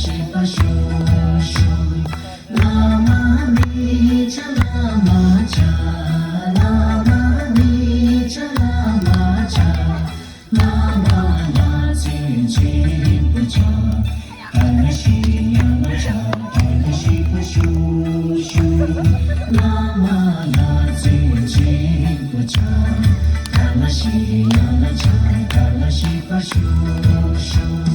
Shiva Shu Shu Lama Mi Cha Lama Cha Lama Mi Cha Lama Cha Lama La Jin Jin Bu Cha Dala Shi Lama Cha Dala Shiva Shu Shu Lama La Jin Jin Bu Cha Dala Shi Lama Cha Dala Shiva Shu Shu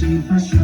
Shiva Shu